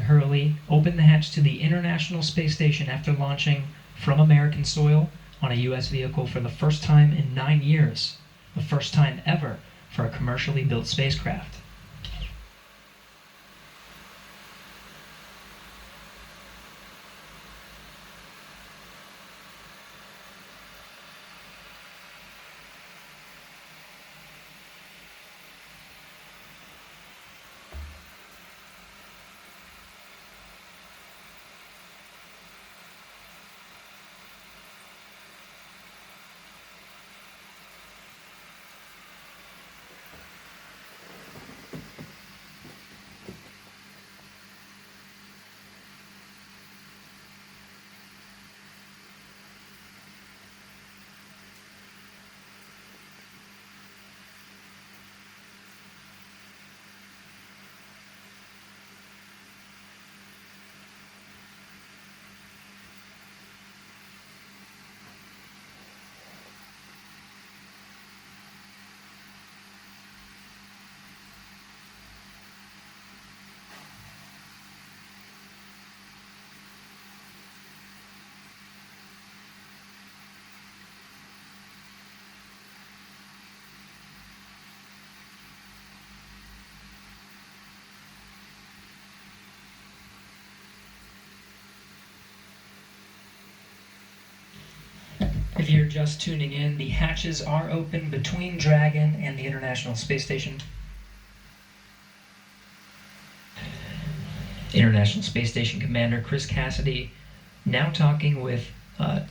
Hurley opened the hatch to the International Space Station after launching from American soil on a U.S. vehicle for the first time in 9 years, the first time ever for a commercially built spacecraft. If you're just tuning in, the hatches are open between Dragon and the International Space Station. International Space Station Commander Chris Cassidy now talking with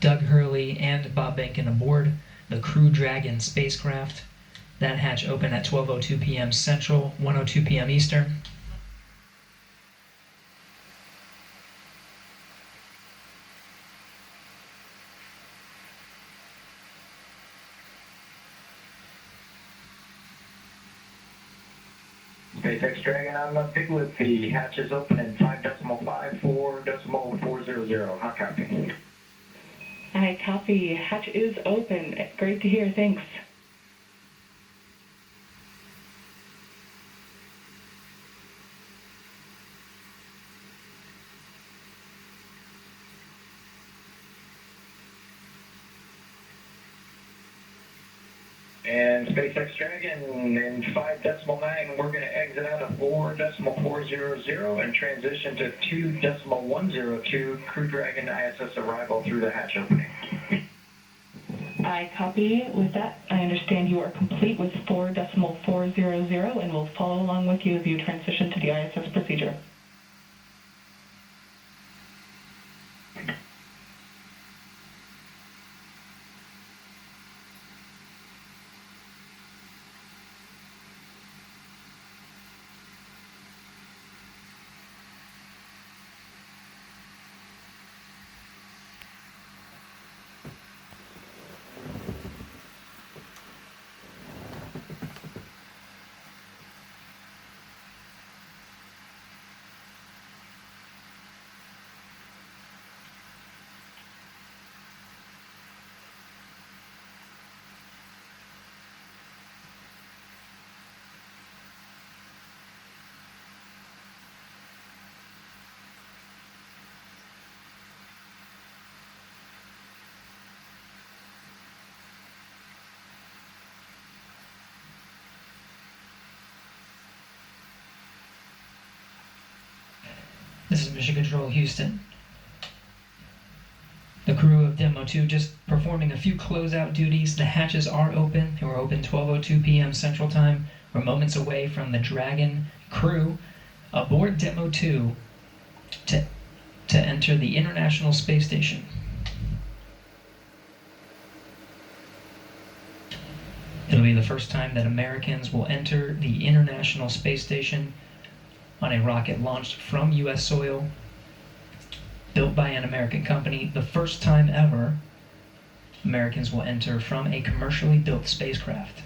Doug Hurley and Bob Behnken aboard the Crew Dragon spacecraft. That hatch opened at 12:02 p.m. Central, 1:02 p.m. Eastern. SpaceX Dragon, I'm big with the hatches open in 5.54.400. Hot copy. I copy. Hatch is open. Great to hear. Thanks. And SpaceX Dragon in 5.9, we're going to exit out of 4.400 and transition to 2.102 Crew Dragon ISS arrival through the hatch opening. I copy. With that, I understand you are complete with 4.400 and will follow along with you as you transition to the ISS procedure. This is Mission Control Houston. The crew of Demo 2 just performing a few closeout duties. The hatches are open. They were open 12:02 p.m. Central Time. We're moments away from the Dragon crew aboard Demo 2 to enter the International Space Station. It'll be the first time that Americans will enter the International Space Station on a rocket launched from U.S. soil, built by an American company. The first time ever Americans will enter from a commercially built spacecraft.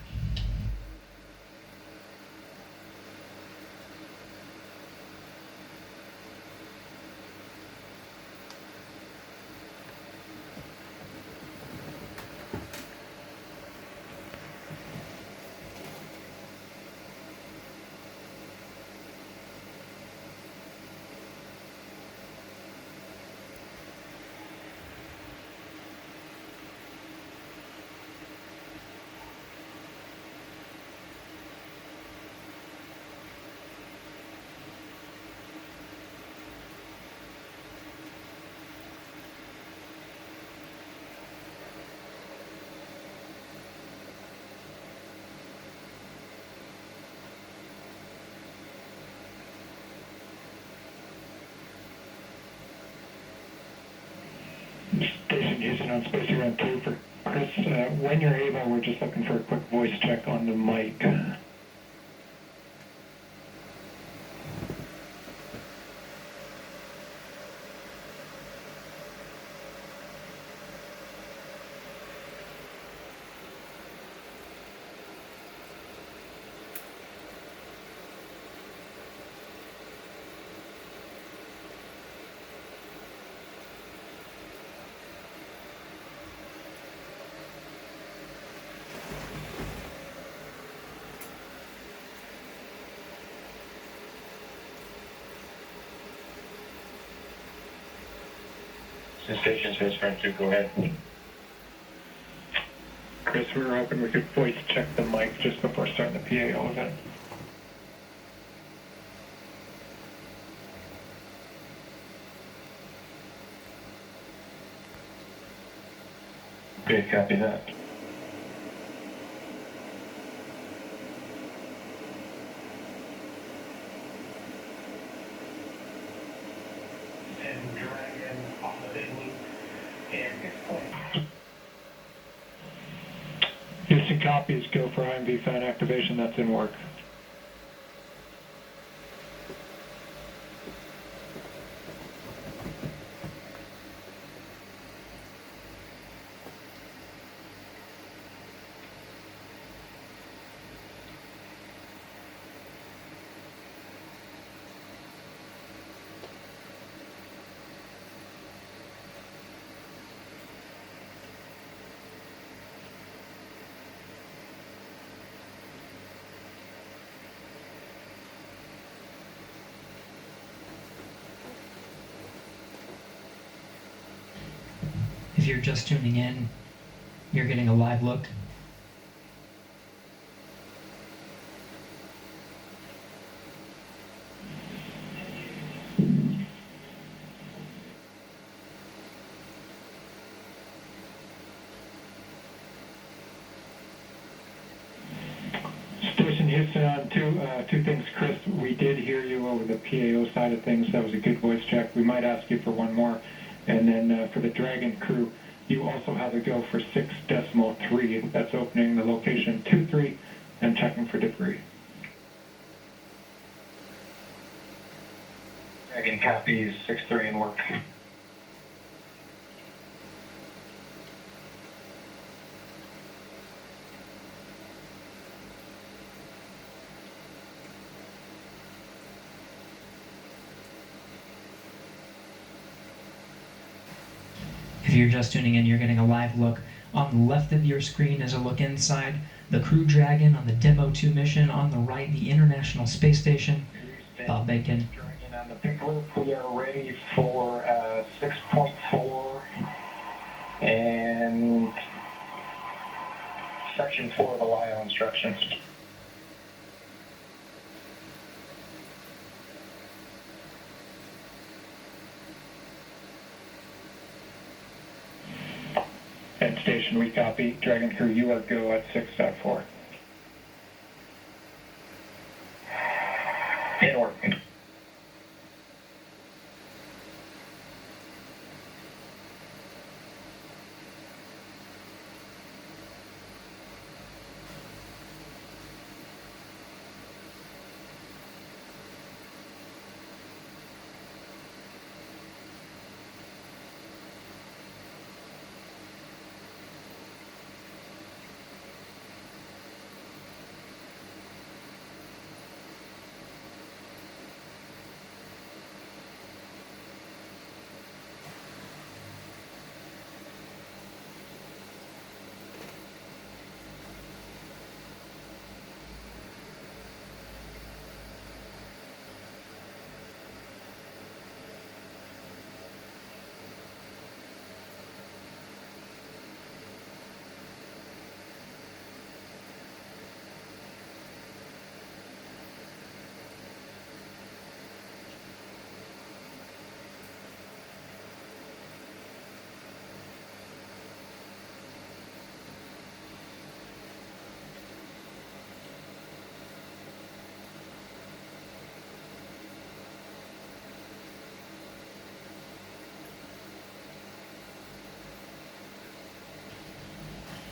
Station Houston on Space Around 2 for Chris. When you're able, we're just looking for a quick voice check on the mic. Station Space Around 2, go ahead. Chris, we were hoping we could voice check the mic just before starting the PAO event. Okay, copy that. And Dragon on the big loop and it's point. Houston copies, go for IMV fan activation, that's in work. If you're just tuning in, you're getting a live look. Station Houston on two things, Chris. We did hear you over the PAO side of things. That was a good voice check. We might ask you for one more. And then for the Dragon crew, you also have a go for 6.3. That's opening the location 2-3 and checking for debris. Dragon copies 6-3 in work. If you're just tuning in, you're getting a live look. On the left of your screen is a look inside the Crew Dragon on the Demo 2 mission. On the right, the International Space Station. Bob Bacon. Dragon on the big loop, we are ready for 6.4 and section 4 of the LIO instructions. And Station, we copy. Dragon crew, you are go at 6.4. In work.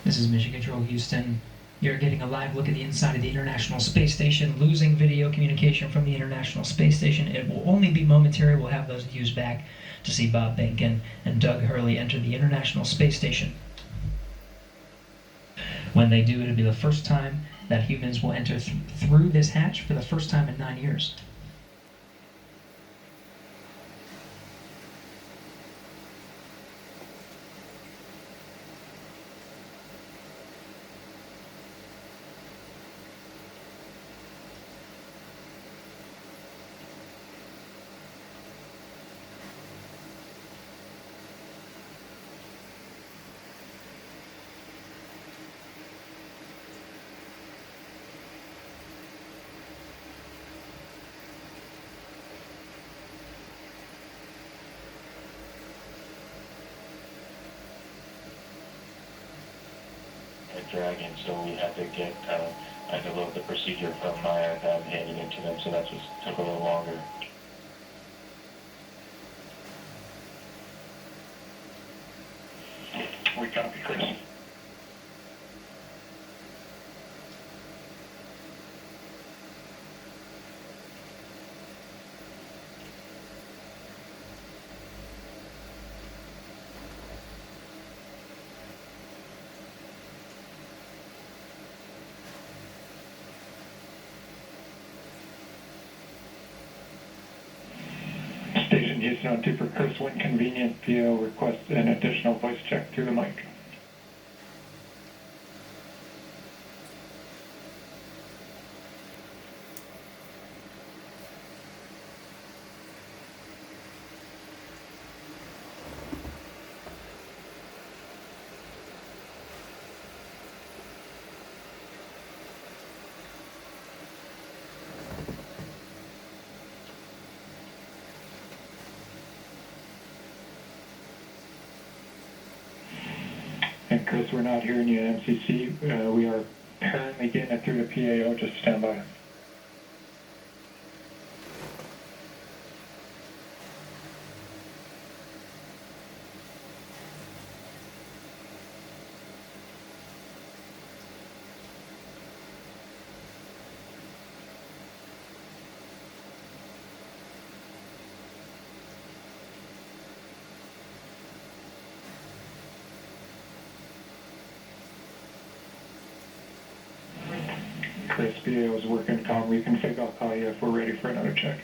This is Mission Control Houston. You're getting a live look at the inside of the International Space Station, losing video communication from the International Space Station. It will only be momentary. We'll have those views back to see Bob Behnken and Doug Hurley enter the International Space Station. When they do, it'll be the first time that humans will enter through this hatch for the first time in 9 years. Dragon, so we had to get I had to load the procedure from my iPad and hand it into them, so that just took a little longer. We copy, Chris. Station Houston on 2 for Chris. When convenient, PO requests an additional voice check through the mic. And Chris, we're not hearing you at MCC. We are currently getting it through the PAO. Just stand by. Chris, PAO is working calm. Reconfig. I'll call you if we're ready for another check.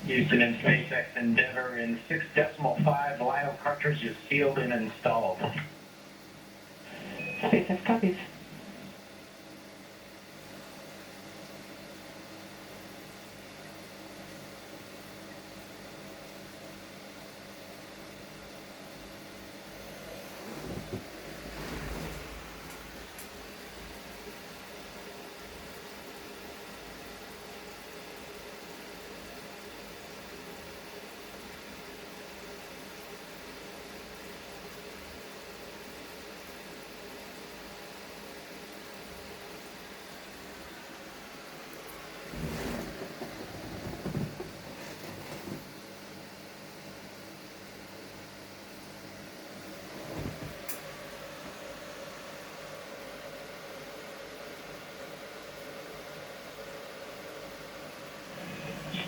Houston and SpaceX Endeavour in 6.5 LiDAR cartridge is sealed and installed. SpaceX copies.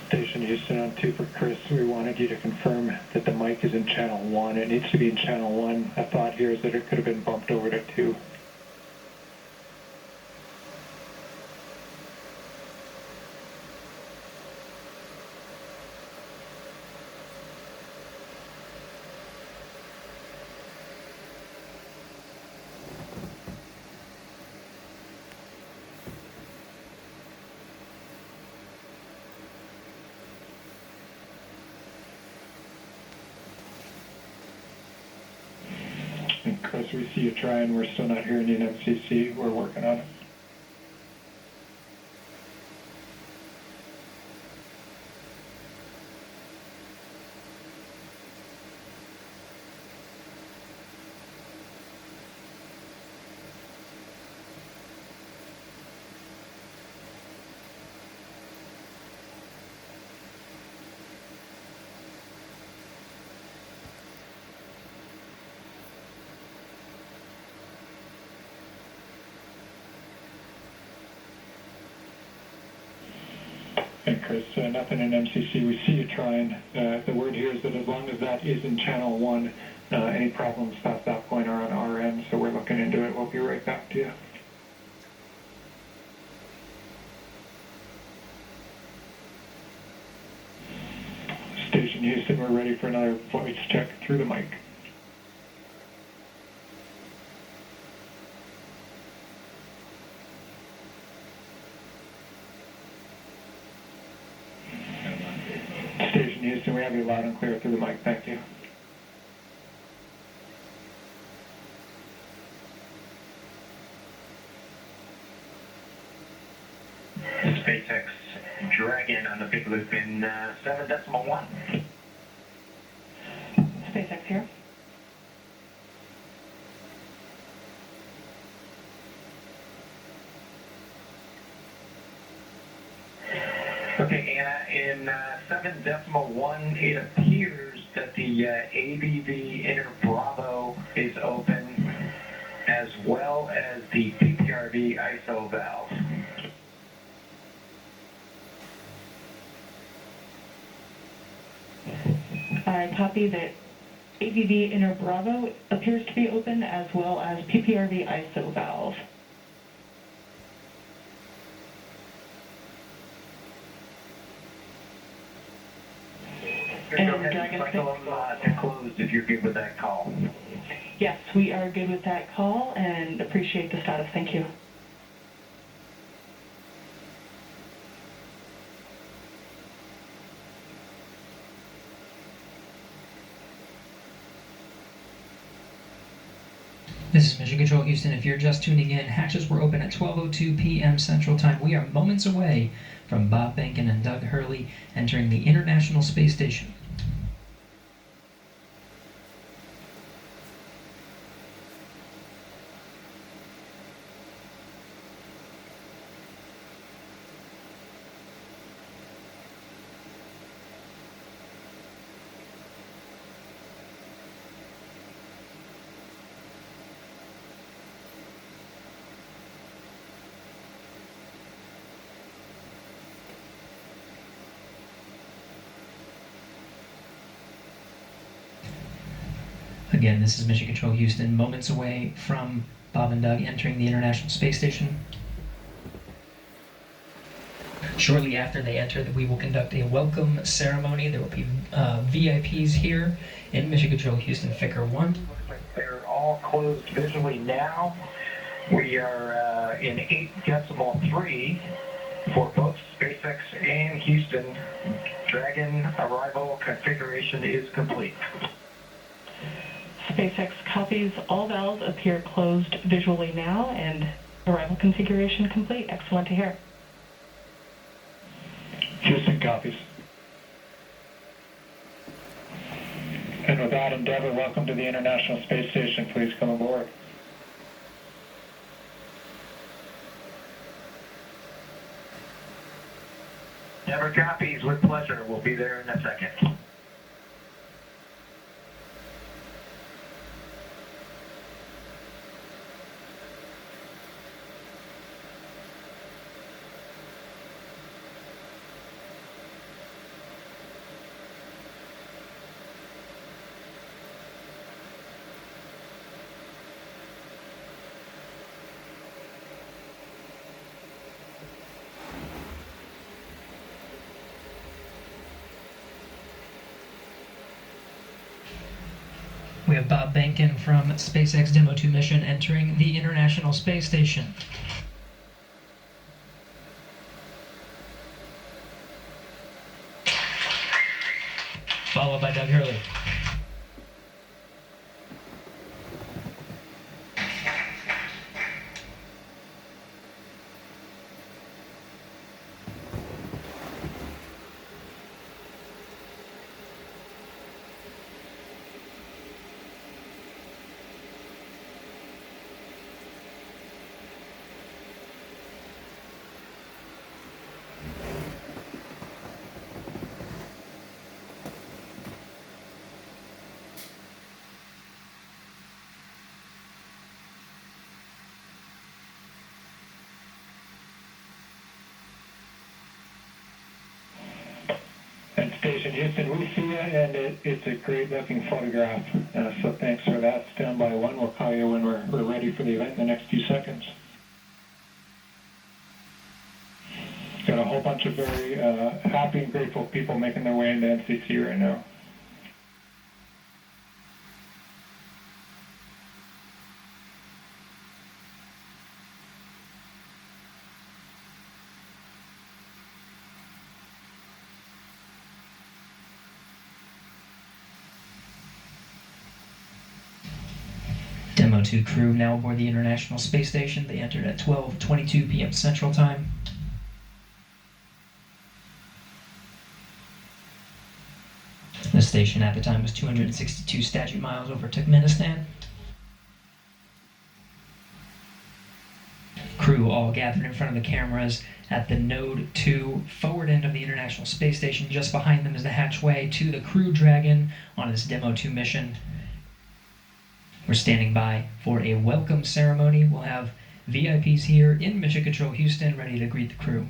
Station Houston on 2 for Chris. We wanted you to confirm that the mic is in channel 1. It needs to be in channel 1. A thought here is that it could have been bumped over to 2. And Chris, we see you trying. We're still not hearing you in MCC. We're working on it. Hey, Chris, nothing in MCC. We see you trying. The word here is that as long as that is in channel 1, any problems past that point are on our end, so we're looking into it. We'll be right back to you. Station Houston, we're ready for another voice check through the mic. Station Houston, we have you loud and clear through the mic. Thank you. SpaceX Dragon on the big loop in 7.1. SpaceX here. Okay, Anna, in 7.1, it appears that the ABV inner Bravo is open, as well as the PPRV ISO valve. I copy that ABV inner Bravo appears to be open, as well as PPRV ISO valve. Go ahead and cycle them to closed if you're good with that call. Yes, we are good with that call and appreciate the status. Thank you. This is Mission Control Houston. If you're just tuning in, hatches were open at 12:02 p.m. Central Time. We are moments away from Bob Behnken and Doug Hurley entering the International Space Station. Again, this is Mission Control Houston, moments away from Bob and Doug entering the International Space Station. Shortly after they enter, we will conduct a welcome ceremony. There will be VIPs here in Mission Control Houston, Ficker 1. They're all closed visually now. We are in 8.3 for both SpaceX and Houston. Dragon arrival configuration is complete. SpaceX copies. All valves appear closed visually now, and arrival configuration complete. Excellent to hear. Houston copies. And with that, Endeavour, welcome to the International Space Station. Please come aboard. Never copies, with pleasure. We'll be there in a second. We have Bob Behnken from SpaceX Demo 2 mission entering the International Space Station. Followed by Doug Hurley. Station Houston, we see you, and it's a great-looking photograph. So thanks for that. Stand by one. We'll call you when we're ready for the event in the next few seconds. Got a whole bunch of very happy and grateful people making their way into NCC right now. Demo 2 crew now aboard the International Space Station. They entered at 12:22 p.m. Central Time. The station at the time was 262 statute miles over Turkmenistan. Crew all gathered in front of the cameras at the Node 2 forward end of the International Space Station. Just behind them is the hatchway to the Crew Dragon on its Demo 2 mission. We're standing by for a welcome ceremony. We'll have VIPs here in Mission Control Houston ready to greet the crew.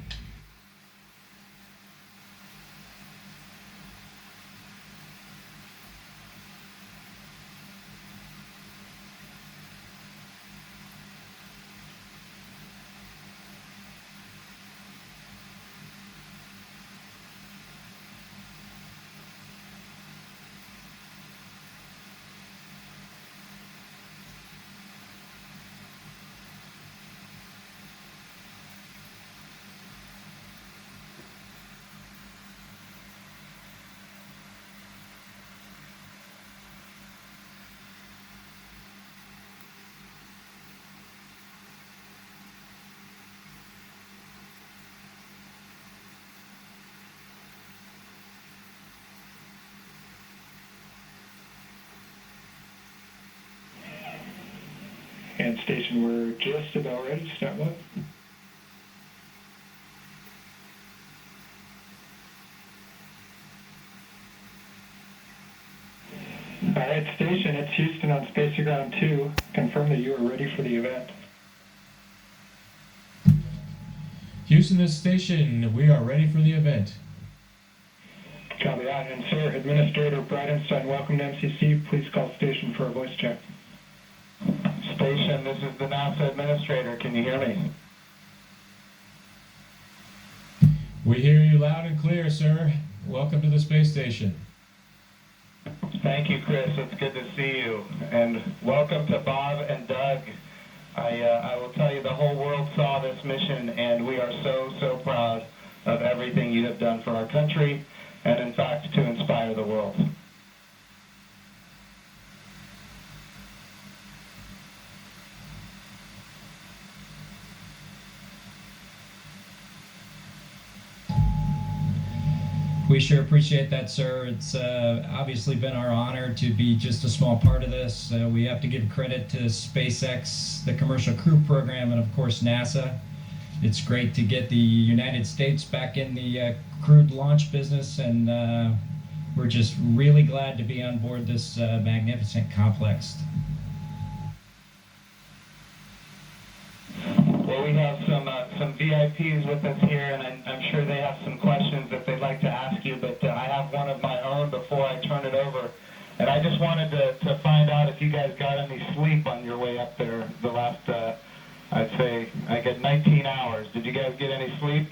And station, we're just about ready to start up. All right, station, it's Houston on Space Ground 2. Confirm that you are ready for the event. Houston, this station, we are ready for the event. Copy that. And sir, Administrator Bridenstine, welcome to MCC. Please call station for a voice check. Station, this is the NASA Administrator. Can you hear me? We hear you loud and clear, sir. Welcome to the space station. Thank you, Chris. It's good to see you. And welcome to Bob and Doug. I will tell you, the whole world saw this mission, and we are so proud of everything you have done for our country, and in fact, to inspire the world. We sure appreciate that, sir. It's obviously been our honor to be just a small part of this. We have to give credit to SpaceX, the Commercial Crew Program, and of course NASA. It's great to get the United States back in the crewed launch business, and we're just really glad to be on board this magnificent complex. Well, we have some VIPs with us here, and I'm sure they have some questions that they'd like to ask you, but I have one of my own before I turn it over. And I just wanted to find out if you guys got any sleep on your way up there the last, I'd say, I get 19 hours. Did you guys get any sleep?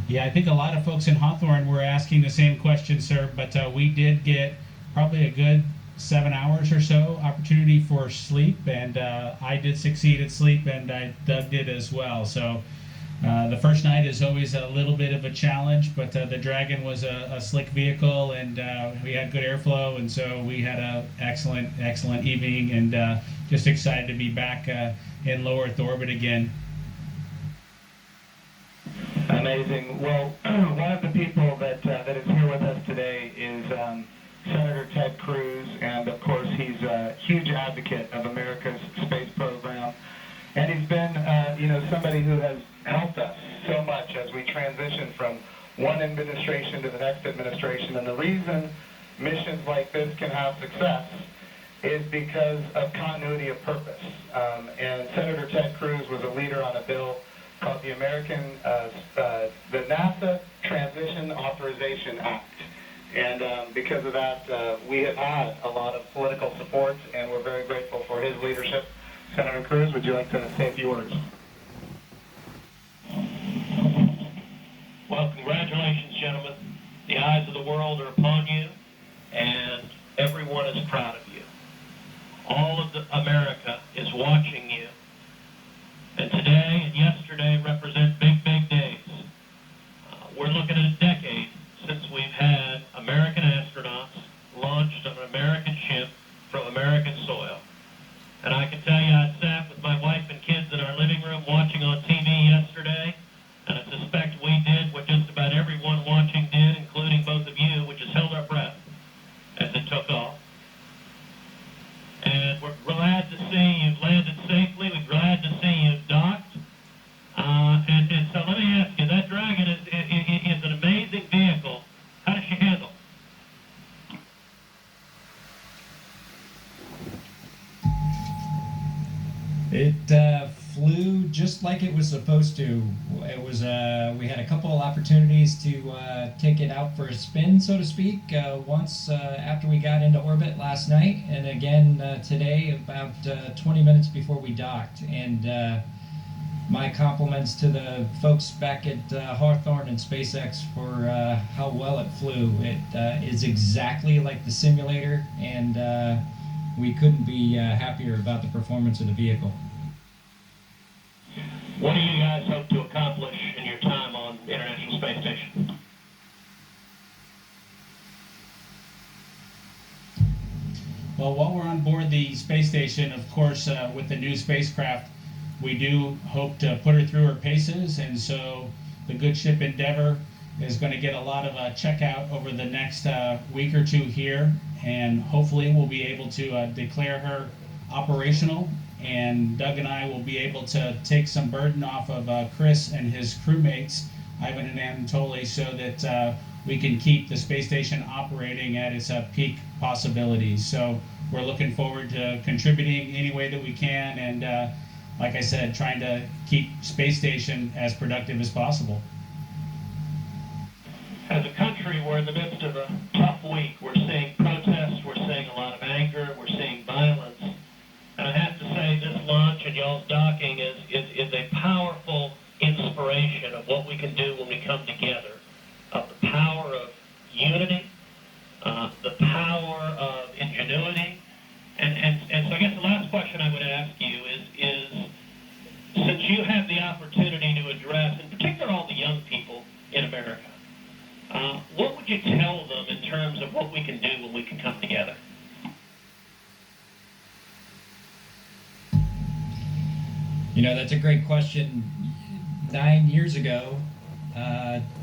Yeah, I think a lot of folks in Hawthorne were asking the same question, sir, but we did get probably a good 7 hours or so opportunity for sleep, and I did succeed at sleep, and Doug did as well. So the first night is always a little bit of a challenge, but the Dragon was a slick vehicle, and we had good airflow, and so we had an excellent evening, and just excited to be back in low Earth orbit again. Amazing. Well, one of the people that is here with us today is Senator Ted Cruz, and of course he's a huge advocate of America's space program, and he's been, somebody who has helped us so much as we transition from one administration to the next administration. And the reason missions like this can have success is because of continuity of purpose. And Senator Ted Cruz was a leader on a bill called the the NASA Transition Authorization Act. And because of that, we have had a lot of political support, and we're very grateful for his leadership. Senator Cruz, would you like to say a few words? Well, congratulations, gentlemen. The eyes of the world are upon you, and everyone is proud of you. All of America is watching you. And today and yesterday represent big, big days. We're looking at a decade since we've had American astronauts launched on an American ship from American soil. And I can tell you, I sat with my wife and kids in our living room watching on TV yesterday, and I suspect we did what just about everyone watching did, including both of you, which is held our breath as it took off. And we're glad to see you've landed safely. We're glad to see you've docked. And so let me ask you, that Dragon is an amazing vehicle. How does she handle? It flew just like it was supposed to. It was we had a couple of opportunities to take it out for a spin, so to speak. Once after we got into orbit last night, and again today about 20 minutes before we docked. And my compliments to the folks back at Hawthorne and SpaceX for how well it flew. It is exactly like the simulator, and we couldn't be happier about the performance of the vehicle. What do you guys hope to accomplish in your time on the International Space Station? Well, while we're on board the space station, of course, with the new spacecraft, we do hope to put her through her paces, and so the good ship Endeavour is going to get a lot of checkout over the next week or two here, and hopefully we'll be able to declare her operational, and Doug and I will be able to take some burden off of Chris and his crewmates, Ivan and Anatoly, so that we can keep the space station operating at its peak possibilities. So we're looking forward to contributing any way that we can, and like I said, trying to keep space station as productive as possible. As a country, we're in the midst of a tough week. We're seeing protests, we're seeing a lot of anger, we're seeing violence. And I have to say, this launch and y'all's docking is a powerful inspiration of what we can do when we come together, of the power of unity, the power of ingenuity. And so I guess the last question I would ask you is since you have the opportunity to address, in particular, all the young people in America, what would you tell them in terms of what we can do when we can come together? You know, that's a great question. 9 years ago,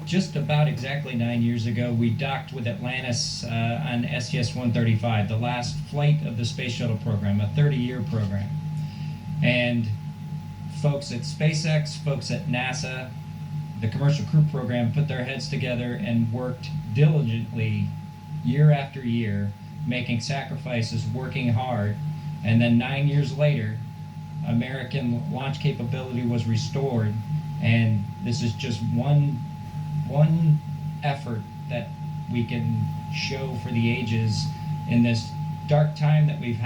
just about exactly 9 years ago, we docked with Atlantis on STS-135, the last flight of the Space Shuttle program, a 30-year program. And folks at SpaceX, folks at NASA, the Commercial Crew Program put their heads together and worked diligently year after year, making sacrifices, working hard. And then 9 years later, American launch capability was restored, and this is just one effort that we can show for the ages in this dark time that we've had.